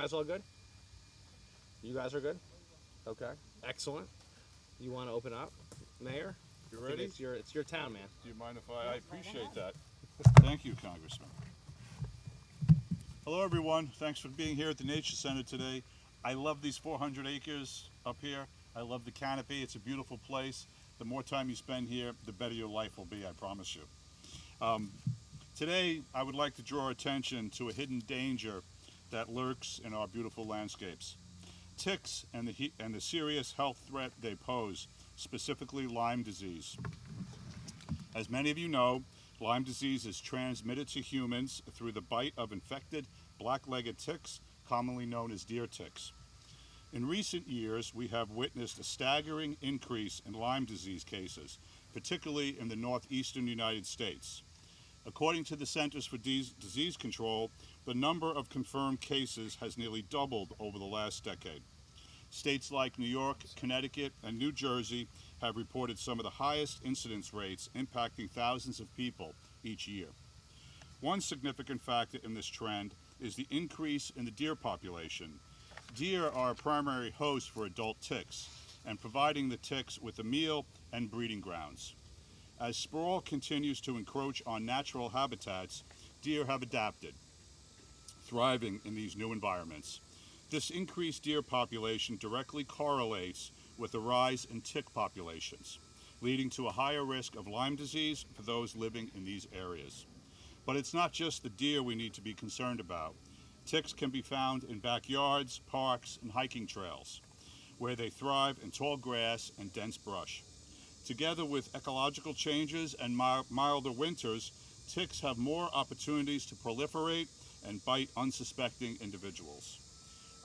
guys all good? You guys are good? Okay. Excellent. You want to open up, Mayor? You ready? It's your town, man. Do you mind if I appreciate that. Thank you, Congressman. Hello, everyone. Thanks for being here at the Nature Center today. I love these 400 acres up here. I love the canopy. It's a beautiful place. The more time you spend here, the better your life will be, I promise you. Today, I would like to draw attention to a hidden danger that lurks in our beautiful landscapes. Ticks and the serious health threat they pose, specifically Lyme disease. As many of you know, Lyme disease is transmitted to humans through the bite of infected black-legged ticks, commonly known as deer ticks. In recent years, we have witnessed a staggering increase in Lyme disease cases, particularly in the northeastern United States. According to the Centers for Disease Control, the number of confirmed cases has nearly doubled over the last decade. States like New York, Connecticut, and New Jersey have reported some of the highest incidence rates, impacting thousands of people each year. One significant factor in this trend is the increase in the deer population. Deer are a primary host for adult ticks, and providing the ticks with a meal and breeding grounds. As sprawl continues to encroach on natural habitats, deer have adapted, thriving in these new environments. This increased deer population directly correlates with a rise in tick populations, leading to a higher risk of Lyme disease for those living in these areas. But it's not just the deer we need to be concerned about. Ticks can be found in backyards, parks, and hiking trails, where they thrive in tall grass and dense brush. Together with ecological changes and milder winters, ticks have more opportunities to proliferate and bite unsuspecting individuals.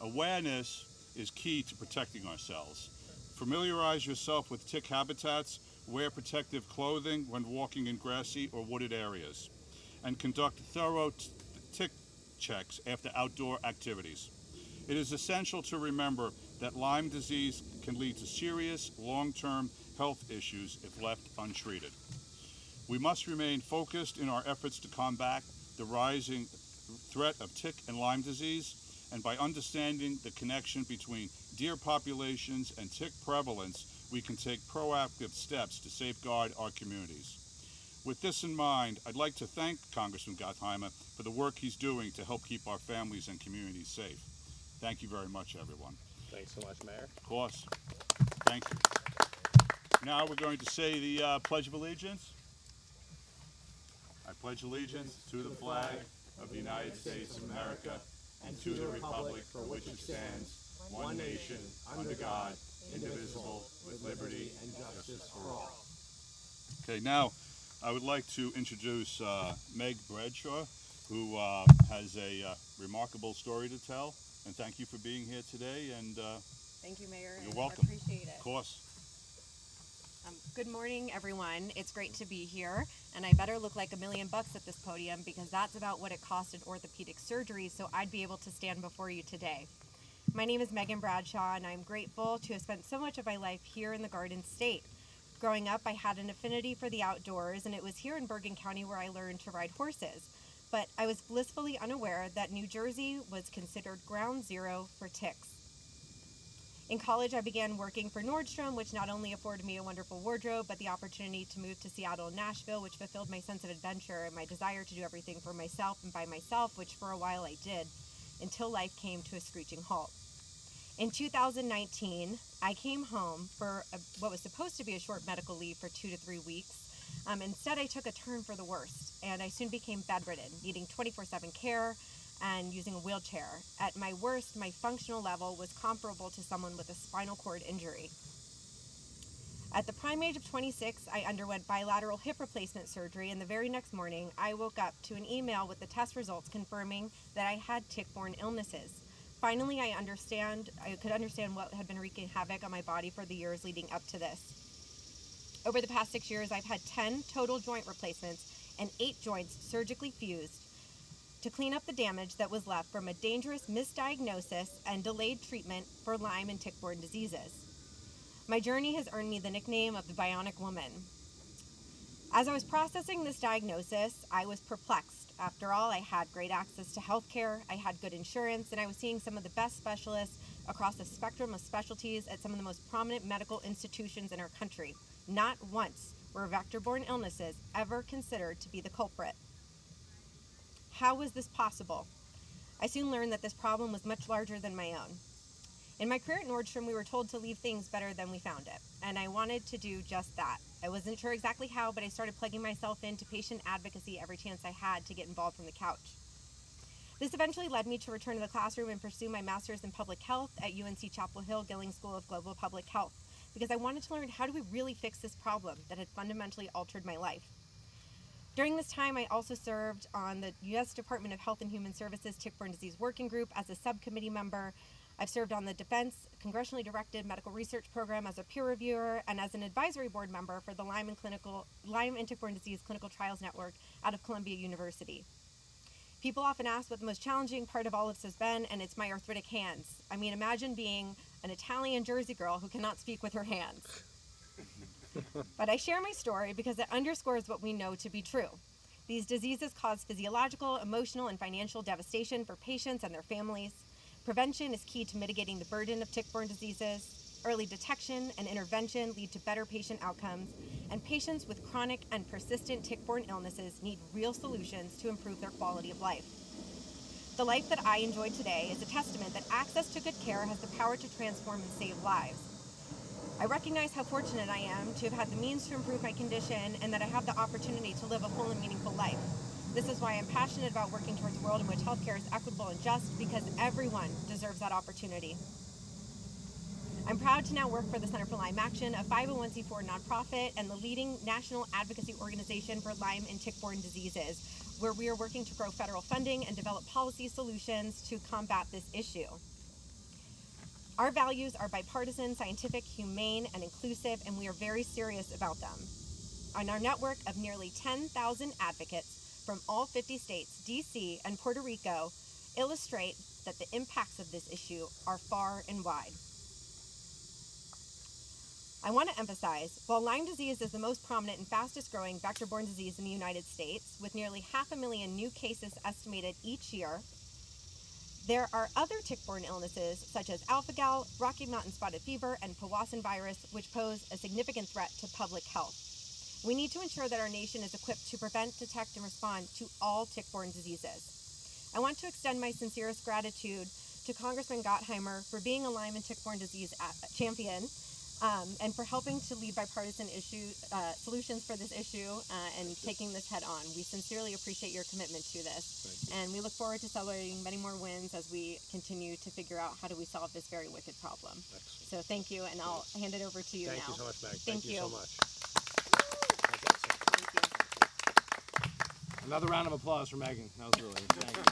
Awareness is key to protecting ourselves. Familiarize yourself with tick habitats, wear protective clothing when walking in grassy or wooded areas, and conduct thorough tick checks after outdoor activities. It is essential to remember that Lyme disease can lead to serious long-term health issues if left untreated. We must remain focused in our efforts to combat the rising threat of tick and Lyme disease, and by understanding the connection between deer populations and tick prevalence, we can take proactive steps to safeguard our communities. With this in mind, I'd like to thank Congressman Gottheimer for the work he's doing to help keep our families and communities safe. Thank you very much, everyone. Thanks so much, Mayor. Of course. Thank you. Now we're going to say the Pledge of Allegiance. I pledge allegiance to the flag of the United States of America and to the republic for which it stands, one nation, under God, indivisible, with liberty and justice for all. Okay, now I would like to introduce Meg Bradshaw, who has a remarkable story to tell. And thank you for being here today. And thank you, Mayor. You're welcome. I appreciate it. Of course. Good morning, everyone. It's great to be here, and I better look like $1 million at this podium because that's about what it cost in orthopedic surgery, so I'd be able to stand before you today. My name is Megan Bradshaw, and I'm grateful to have spent so much of my life here in the Garden State. Growing up, I had an affinity for the outdoors, and it was here in Bergen County where I learned to ride horses. But I was blissfully unaware that New Jersey was considered ground zero for ticks. In college, I began working for Nordstrom, which not only afforded me a wonderful wardrobe, but the opportunity to move to Seattle and Nashville, which fulfilled my sense of adventure and my desire to do everything for myself and by myself, which for a while I did, until life came to a screeching halt. In 2019, I came home for what was supposed to be a short medical leave for 2 to 3 weeks. Instead, I took a turn for the worst, and I soon became bedridden, needing 24/7 care and using a wheelchair. At my worst, my functional level was comparable to someone with a spinal cord injury. At the prime age of 26, I underwent bilateral hip replacement surgery, and the very next morning, I woke up to an email with the test results confirming that I had tick-borne illnesses. Finally, I could understand what had been wreaking havoc on my body for the years leading up to this. Over the past 6 years, I've had 10 total joint replacements and 8 joints surgically fused to clean up the damage that was left from a dangerous misdiagnosis and delayed treatment for Lyme and tick-borne diseases. My journey has earned me the nickname of the Bionic Woman. As I was processing this diagnosis, I was perplexed. After all, I had great access to healthcare, I had good insurance, and I was seeing some of the best specialists across a spectrum of specialties at some of the most prominent medical institutions in our country. Not once were vector-borne illnesses ever considered to be the culprit. How was this possible? I soon learned that this problem was much larger than my own. In my career at Nordstrom, we were told to leave things better than we found it, and I wanted to do just that. I wasn't sure exactly how, but I started plugging myself into patient advocacy every chance I had to get involved from the couch. This eventually led me to return to the classroom and pursue my master's in public health at UNC Chapel Hill Gilling School of Global Public Health, because I wanted to learn how do we really fix this problem that had fundamentally altered my life. During this time, I also served on the U.S. Department of Health and Human Services Tick-Borne Disease Working Group as a subcommittee member. I've served on the Defense Congressionally Directed Medical Research Program as a peer reviewer and as an advisory board member for the Lyme and Tick-Borne Disease Clinical Trials Network out of Columbia University. People often ask what the most challenging part of all of this has been, and it's my arthritic hands. I mean, imagine being an Italian Jersey girl who cannot speak with her hands. But I share my story because it underscores what we know to be true. These diseases cause physiological, emotional, and financial devastation for patients and their families. Prevention is key to mitigating the burden of tick-borne diseases. Early detection and intervention lead to better patient outcomes, and patients with chronic and persistent tick-borne illnesses need real solutions to improve their quality of life. The life that I enjoy today is a testament that access to good care has the power to transform and save lives. I recognize how fortunate I am to have had the means to improve my condition and that I have the opportunity to live a full and meaningful life. This is why I'm passionate about working towards a world in which healthcare is equitable and just, because everyone deserves that opportunity. I'm proud to now work for the Center for Lyme Action, a 501c4 nonprofit and the leading national advocacy organization for Lyme and tick-borne diseases, where we are working to grow federal funding and develop policy solutions to combat this issue. Our values are bipartisan, scientific, humane, and inclusive, and we are very serious about them. On our network of nearly 10,000 advocates from all 50 states, DC, and Puerto Rico illustrate that the impacts of this issue are far and wide. I want to emphasize, while Lyme disease is the most prominent and fastest growing vector-borne disease in the United States, with nearly 500,000 new cases estimated each year, there are other tick-borne illnesses such as alpha-gal, Rocky Mountain spotted fever, and Powassan virus, which pose a significant threat to public health. We need to ensure that our nation is equipped to prevent, detect, and respond to all tick-borne diseases. I want to extend my sincerest gratitude to Congressman Gottheimer for being a Lyme and tick-borne disease champion, and for helping to lead bipartisan solutions for this issue and taking this head on. We sincerely appreciate your commitment to this, and we look forward to celebrating many more wins as we continue to figure out how do we solve this very wicked problem. Excellent. So thank you, and I'll hand it over to you now. Thank you so much, Meg. Thank you so much. Thank you. Another round of applause for Megan. That was really, thank you.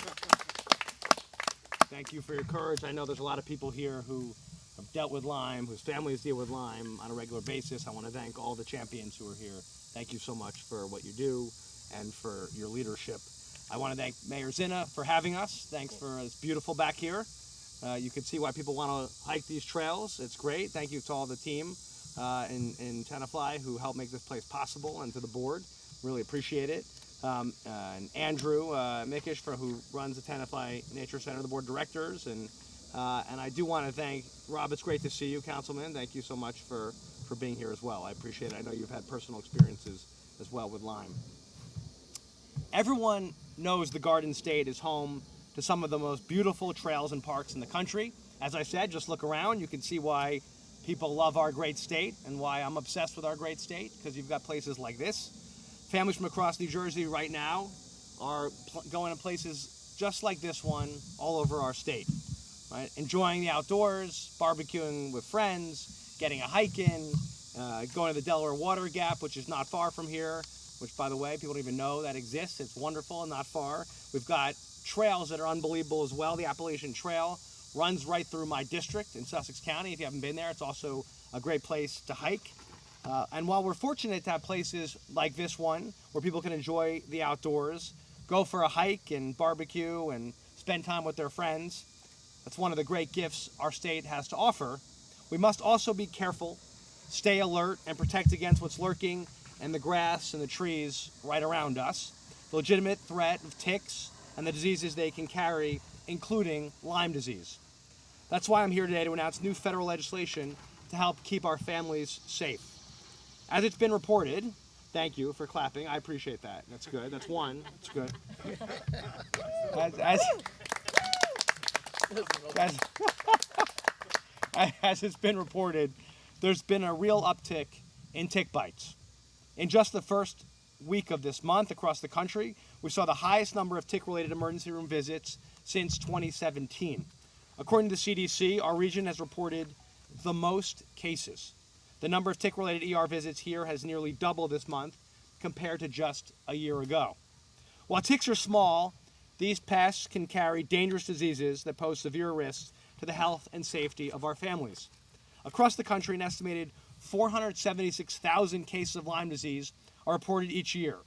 Thank you for your courage. I know there's a lot of people here who have dealt with Lyme, whose families deal with Lyme on a regular basis. I want to thank all the champions who are here. Thank you so much for what you do and for your leadership. I want to thank Mayor Zinna for having us. Thanks for it's beautiful back here. You can see why people want to hike these trails. It's great. Thank you to all the team in Tenafly who helped make this place possible, and to the board. Really appreciate it. And Andrew Mickish, who runs the Tenafly Nature Center, the board of directors, and I do want to thank Rob. It's great to see you, Councilman. Thank you so much for being here as well. I appreciate it. I know you've had personal experiences as well with Lyme. Everyone knows the Garden State is home to some of the most beautiful trails and parks in the country. As I said, just look around. You can see why people love our great state and why I'm obsessed with our great state, because you've got places like this. Families from across New Jersey right now are going to places just like this one all over our state. Right? Enjoying the outdoors, barbecuing with friends, getting a hike in, going to the Delaware Water Gap, which is not far from here, which, by the way, people don't even know that exists. It's wonderful and not far. We've got trails that are unbelievable as well. The Appalachian Trail runs right through my district in Sussex County. If you haven't been there, it's also a great place to hike. And while we're fortunate to have places like this one where people can enjoy the outdoors, go for a hike and barbecue and spend time with their friends, that's one of the great gifts our state has to offer. We must also be careful, stay alert, and protect against what's lurking and the grass and the trees right around us, the legitimate threat of ticks and the diseases they can carry, including Lyme disease. That's why I'm here today to announce new federal legislation to help keep our families safe. As it's been reported, thank you for clapping, I appreciate that. That's good, that's one, that's good. As it's been reported, there's been a real uptick in tick bites. In just the first week of this month across the country, we saw the highest number of tick-related emergency room visits since 2017. According to the CDC, our region has reported the most cases. The number of tick-related ER visits here has nearly doubled this month compared to just a year ago. While ticks are small, these pests can carry dangerous diseases that pose severe risks to the health and safety of our families. Across the country, an estimated 476,000 cases of Lyme disease are reported each year.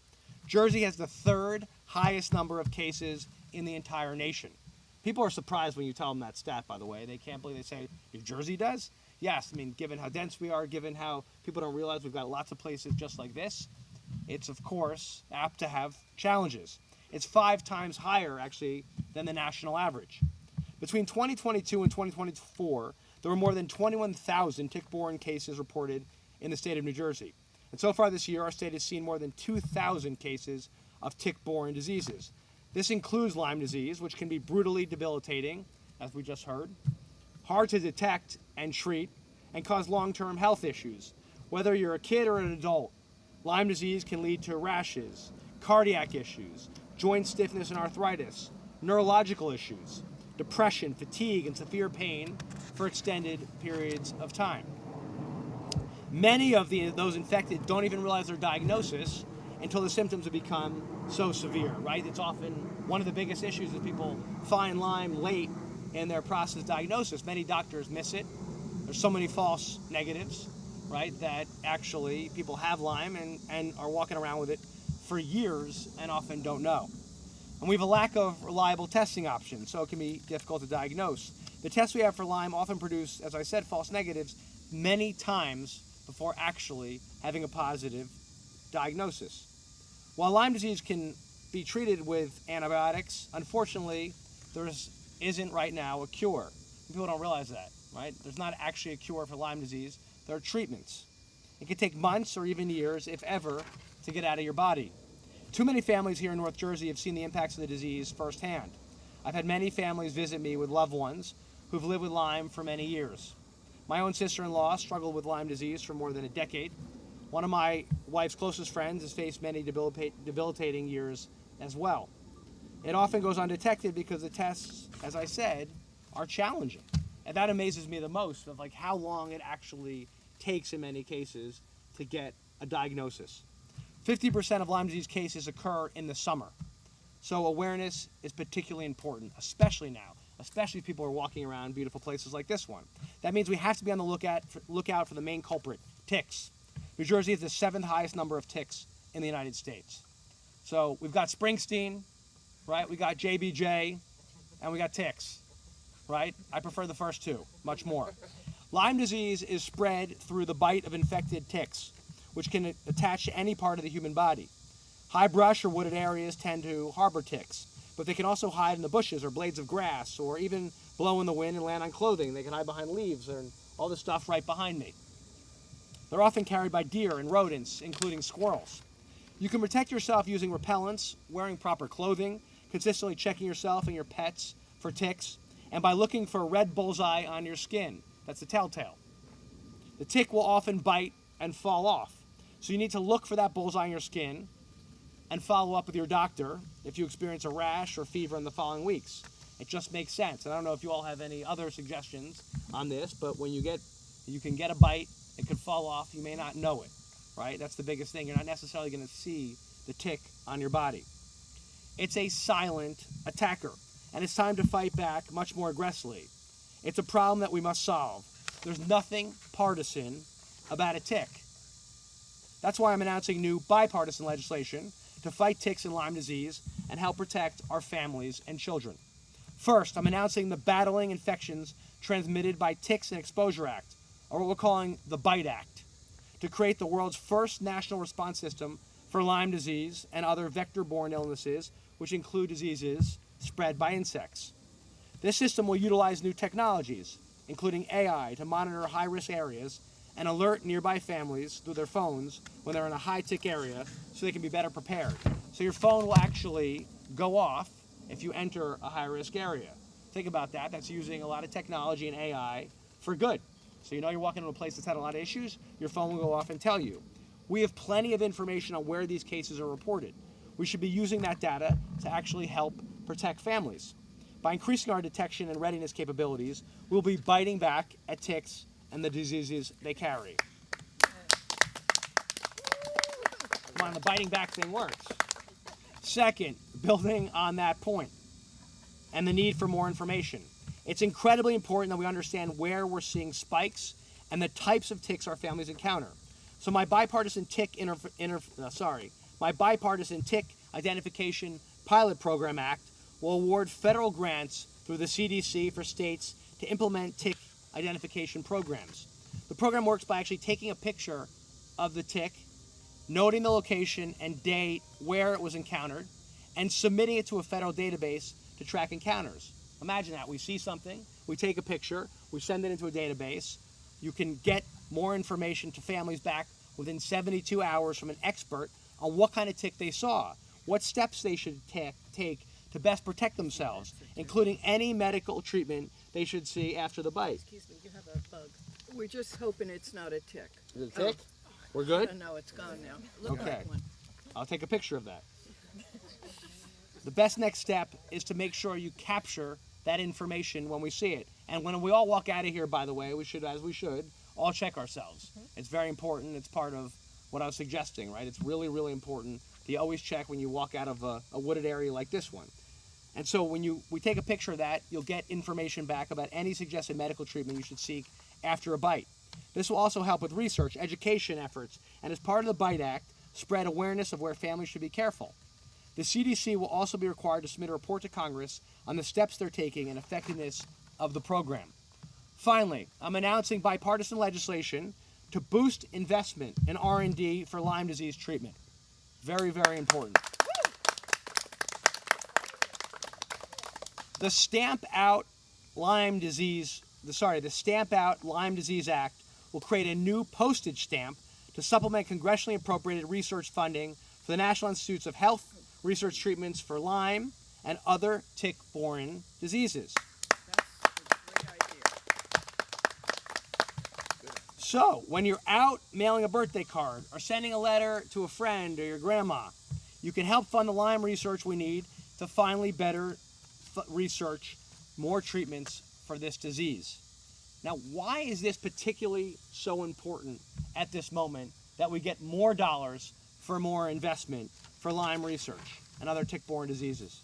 Jersey has the third highest number of cases in the entire nation. People are surprised when you tell them that stat, by the way. They can't believe they say, New Jersey does? Yes, I mean, given how dense we are, given how people don't realize we've got lots of places just like this, it's, of course, apt to have challenges. It's 5 times higher, actually, than the national average. Between 2022 and 2024, there were more than 21,000 tick-borne cases reported in the state of New Jersey. And so far this year, our state has seen more than 2,000 cases of tick-borne diseases. This includes Lyme disease, which can be brutally debilitating, as we just heard, hard to detect and treat, and cause long-term health issues. Whether you're a kid or an adult, Lyme disease can lead to rashes, cardiac issues, joint stiffness and arthritis, neurological issues, depression, fatigue, and severe pain for extended periods of time. Many of those infected don't even realize their diagnosis until the symptoms have become so severe, right? It's often one of the biggest issues is people find Lyme late in their process diagnosis. Many doctors miss it. There's so many false negatives, right, that actually people have Lyme and are walking around with it for years and often don't know. And we have a lack of reliable testing options, so it can be difficult to diagnose. The tests we have for Lyme often produce, as I said, false negatives many times before actually having a positive diagnosis. While Lyme disease can be treated with antibiotics, unfortunately, there isn't right now a cure. People don't realize that, right? There's not actually a cure for Lyme disease. There are treatments. It can take months or even years, if ever, to get out of your body. Too many families here in North Jersey have seen the impacts of the disease firsthand. I've had many families visit me with loved ones who've lived with Lyme for many years. My own sister-in-law struggled with Lyme disease for more than a decade. One of my wife's closest friends has faced many debilitating years as well. It often goes undetected because the tests, as I said, are challenging. And that amazes me the most, of like how long it actually takes in many cases to get a diagnosis. 50% of Lyme disease cases occur in the summer. So awareness is particularly important, especially now, especially if people are walking around beautiful places like this one. That means we have to be on the lookout for the main culprit, ticks. New Jersey has the 7th highest number of ticks in the United States. So we've got Springsteen, right? We got JBJ, and we got ticks, right? I prefer the first two, much more. Lyme disease is spread through the bite of infected ticks, which can attach to any part of the human body. High brush or wooded areas tend to harbor ticks, but they can also hide in the bushes or blades of grass, or even blow in the wind and land on clothing. They can hide behind leaves and all this stuff right behind me. They're often carried by deer and rodents, including squirrels. You can protect yourself using repellents, wearing proper clothing, consistently checking yourself and your pets for ticks, and by looking for a red bullseye on your skin. That's the telltale. The tick will often bite and fall off. So you need to look for that bullseye on your skin and follow up with your doctor if you experience a rash or fever in the following weeks. It just makes sense. And I don't know if you all have any other suggestions on this, but when you can get a bite, it could fall off, you may not know it, right? That's the biggest thing. You're not necessarily going to see the tick on your body. It's a silent attacker, and it's time to fight back much more aggressively. It's a problem that we must solve. There's nothing partisan about a tick. That's why I'm announcing new bipartisan legislation to fight ticks and Lyme disease and help protect our families and children. First, I'm announcing the Battling Infections Transmitted by Ticks and Exposure Act, or what we're calling the BITE Act. to create the world's first national response system for Lyme disease and other vector-borne illnesses, which include diseases spread by insects. This system will utilize new technologies, including AI, to monitor high-risk areas and alert nearby families through their phones when they're in a high-tick area so they can be better prepared. So your phone will actually go off if you enter a high-risk area. Think about that. That's using a lot of technology and AI for good. So you know you're walking into a place that's had a lot of issues, your phone will go off and tell you. We have plenty of information on where these cases are reported. We should be using that data to actually help protect families. By increasing our detection and readiness capabilities, we'll be biting back at ticks and the diseases they carry. Come on, the biting back thing works. Second, building on that point and the need for more information. It's incredibly important that we understand where we're seeing spikes and the types of ticks our families encounter. So my bipartisan tick identification pilot program act will award federal grants through the CDC for states to implement tick identification programs. The program works by actually taking a picture of the tick, noting the location and date where it was encountered, and submitting it to a federal database to track encounters. Imagine that. We see something, we take a picture, we send it into a database. You can get more information to families back within 72 hours from an expert on what kind of tick they saw, what steps they should take to best protect themselves, including any medical treatment they should see after the bite. Excuse me, you have a bug. We're just hoping it's not a tick. Is it a tick? We're good? No, it's gone now. Look Okay. like one. I'll take a picture of that. The best next step is to make sure you capture that information when we see it. And when we all walk out of here, by the way, we should all check ourselves. It's very important. It's part of what I was suggesting, right? It's really, really important that you always check when you walk out of a wooded area like this one. And so when we take a picture of that, you'll get information back about any suggested medical treatment you should seek after a bite. This will also help with research, education efforts, and as part of the Bite Act, spread awareness of where families should be careful. The CDC will also be required to submit a report to Congress on the steps they're taking and effectiveness of the program. Finally, I'm announcing bipartisan legislation to boost investment in R&D for Lyme disease treatment. Very, very important. The Stamp Out Lyme Disease Act will create a new postage stamp to supplement congressionally appropriated research funding for the National Institutes of Health research treatments for Lyme and other tick-borne diseases. That's a great idea. So, when you're out mailing a birthday card or sending a letter to a friend or your grandma, you can help fund the Lyme research we need to finally better research more treatments for this disease. Now, why is this particularly so important at this moment that we get more dollars for more investment for Lyme research and other tick-borne diseases?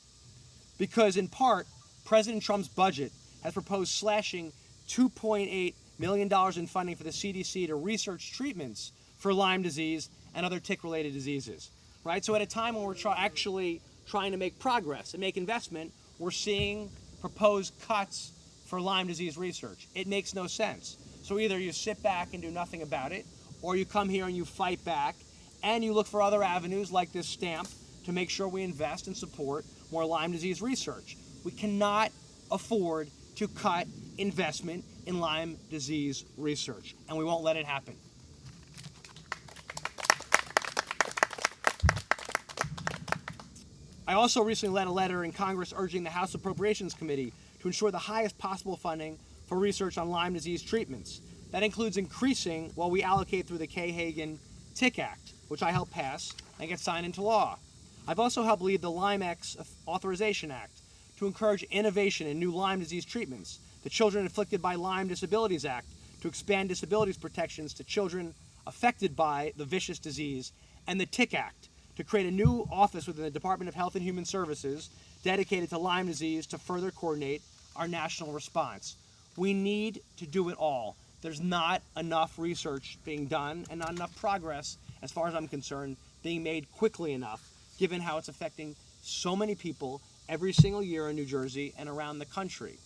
Because in part, President Trump's budget has proposed slashing $2.8 million in funding for the CDC to research treatments for Lyme disease and other tick-related diseases, right? So at a time when we're actually trying to make progress and make investment, we're seeing proposed cuts for Lyme disease research. It makes no sense. So either you sit back and do nothing about it, or you come here and you fight back, and you look for other avenues like this stamp to make sure we invest and support more Lyme disease research. We cannot afford to cut investment in Lyme disease research, and we won't let it happen. I also recently led a letter in Congress urging the House Appropriations Committee to ensure the highest possible funding for research on Lyme disease treatments. That includes increasing what we allocate through the Kay-Hagan Tick Act, which I helped pass and get signed into law. I've also helped lead the LymeX Authorization Act to encourage innovation in new Lyme disease treatments, the Children Afflicted by Lyme Disabilities Act to expand disabilities protections to children affected by the vicious disease, and the Tick Act to create a new office within the Department of Health and Human Services dedicated to Lyme disease to further coordinate our national response. We need to do it all. There's not enough research being done and not enough progress, as far as I'm concerned, being made quickly enough, given how it's affecting so many people every single year in New Jersey and around the country.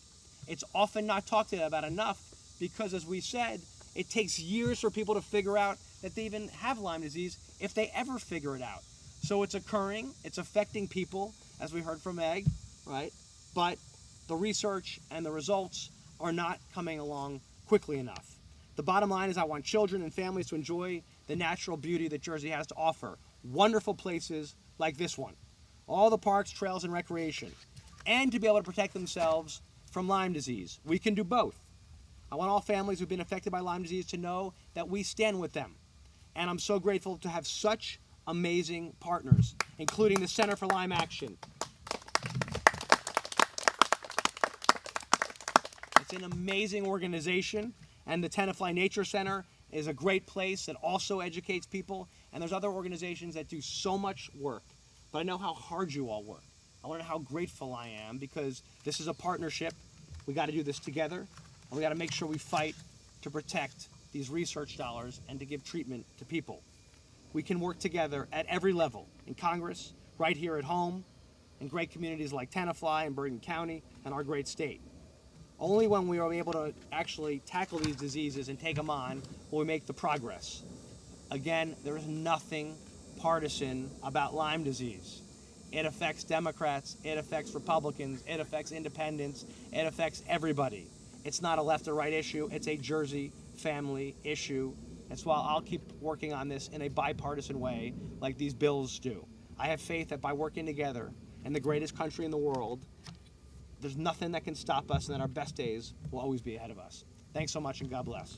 It's often not talked about enough because, as we said, It takes years for people to figure out that they even have Lyme disease, if they ever figure it out. So it's occurring, it's affecting people, as we heard from Meg, right? But the research and the results are not coming along quickly enough. The bottom line is I want children and families to enjoy the natural beauty that Jersey has to offer. Wonderful places like this one. All the parks, trails, and recreation. And to be able to protect themselves from Lyme disease. We can do both. I want all families who've been affected by Lyme disease to know that we stand with them. And I'm so grateful to have such amazing partners, including the Center for Lyme Action. It's an amazing organization, and the Tenafly Nature Center is a great place that also educates people, and there's other organizations that do so much work. But I know how hard you all work. I want to know how grateful I am, because this is a partnership. We got to do this together, and we got to make sure we fight to protect these research dollars and to give treatment to people. We can work together at every level, in Congress, right here at home, in great communities like Tenafly and Bergen County, and our great state. Only when we are able to actually tackle these diseases and take them on will we make the progress. Again, there is nothing partisan about Lyme disease. It affects Democrats, it affects Republicans, it affects independents, it affects everybody. It's not a left or right issue, it's a Jersey family issue. That's why I'll keep working on this in a bipartisan way like these bills do. I have faith that by working together in the greatest country in the world, there's nothing that can stop us, and that our best days will always be ahead of us. Thanks so much, and God bless.